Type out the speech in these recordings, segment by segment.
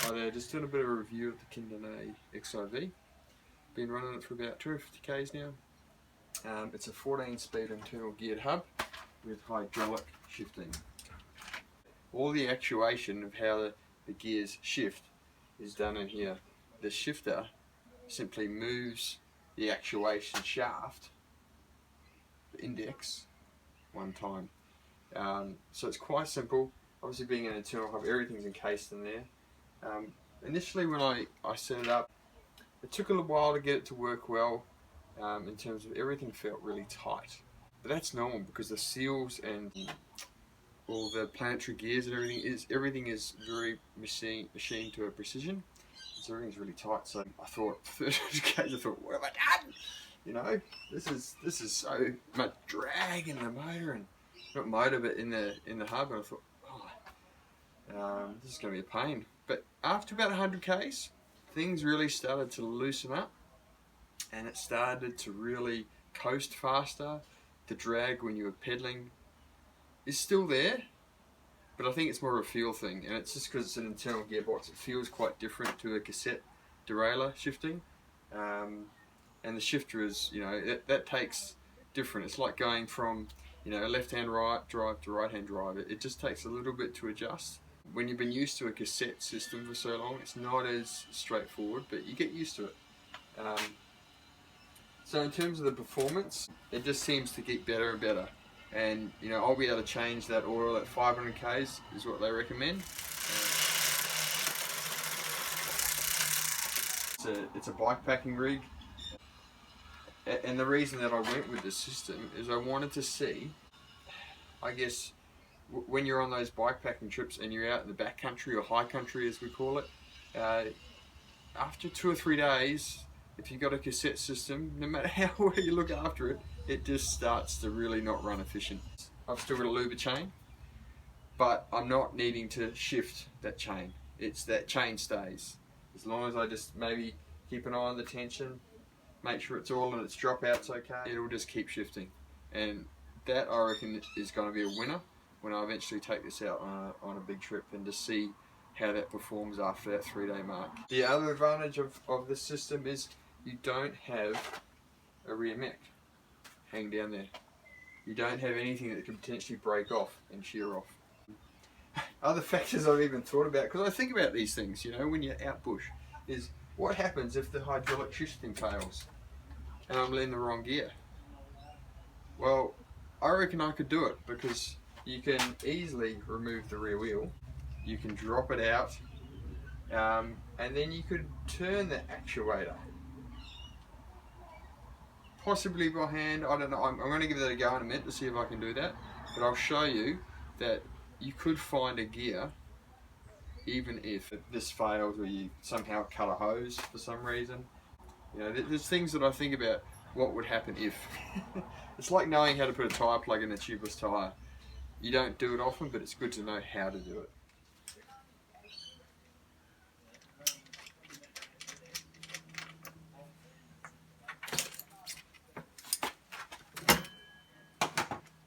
Hi there, just doing a bit of a review of the Kindernay XIV. Been running it for about 250 k's now. It's a 14-speed internal geared hub with hydraulic shifting. All the actuation of how the gears shift is done in here. The shifter simply moves the actuation shaft, the index, one time. So it's quite simple. Obviously, being an internal hub, everything's encased in there. Initially when I set it up, it took a little while to get it to work well, in terms of everything felt really tight. But that's normal because the seals and all the planetary gears and everything is very machined to a precision. So everything's really tight. So I thought, what have I done? You know, this is so much drag in the motor, and not motor but in the hub, and I thought, this is going to be a pain. But after about 100 k's, things really started to loosen up, and it started to really coast faster. The drag when you were pedaling is still there, but I think it's more of a feel thing, and it's just because it's an internal gearbox. It feels quite different to a cassette derailleur shifting, and the shifter is, you know, that takes different. It's like going from, you know, a left-hand drive to right-hand drive. It just takes a little bit to adjust. When you've been used to a cassette system for so long, it's not as straightforward, but you get used to it. So in terms of the performance, it just seems to get better and better. And you know, I'll be able to change that oil at 500 k's is what they recommend. It's a bike packing rig. And the reason that I went with this system is I wanted to see, I guess, when you're on those bike packing trips and you're out in the back country, or high country as we call it, after 2 or 3 days, if you've got a cassette system, no matter how well you look after it, it just starts to really not run efficient. I've still got a louver chain, but I'm not needing to shift that chain. It's that chain stays. As long as I just maybe keep an eye on the tension, make sure it's all in its dropouts okay, it'll just keep shifting. And that, I reckon, is going to be a winner when I eventually take this out on a big trip, and to see how that performs after that 3-day mark. The other advantage of this system is you don't have a rear mech hang down there. You don't have anything that could potentially break off and shear off. Other factors I've even thought about, because I think about these things, you know, when you're out bush, is what happens if the hydraulic shifting fails and I'm in the wrong gear? Well, I reckon I could do it, because you can easily remove the rear wheel, you can drop it out, and then you could turn the actuator. Possibly by hand, I don't know. I'm going to give that a go in a minute to see if I can do that, but I'll show you that you could find a gear even if this fails, or you somehow cut a hose for some reason. You know, there's things that I think about what would happen if. It's like knowing how to put a tyre plug in a tubeless tyre. You don't do it often, but it's good to know how to do it. You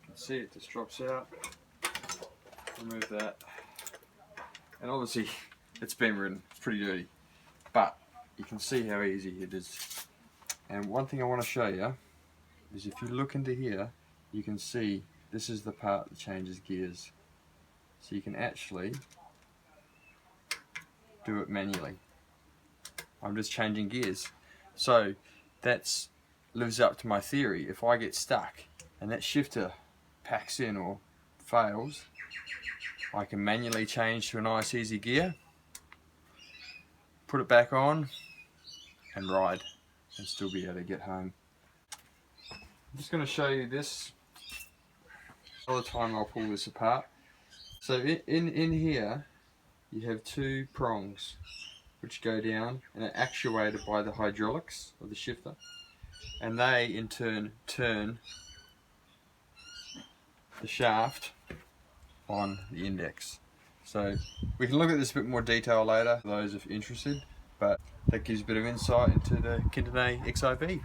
can see it just drops out. Remove that. And obviously it's been ridden, it's pretty dirty, but you can see how easy it is. And one thing I want to show you is, if you look into here, you can see this is the part that changes gears. So you can actually do it manually. I'm just changing gears. So that lives up to my theory. If I get stuck and that shifter packs in or fails, I can manually change to a nice easy gear, put it back on and ride, and still be able to get home. I'm just going to show you this. Another time I'll pull this apart. So in here you have 2 prongs which go down and are actuated by the hydraulics of the shifter, and they in turn turn the shaft on the index. So we can look at this a bit more detail later for those if interested, but that gives a bit of insight into the Kindernay XIV.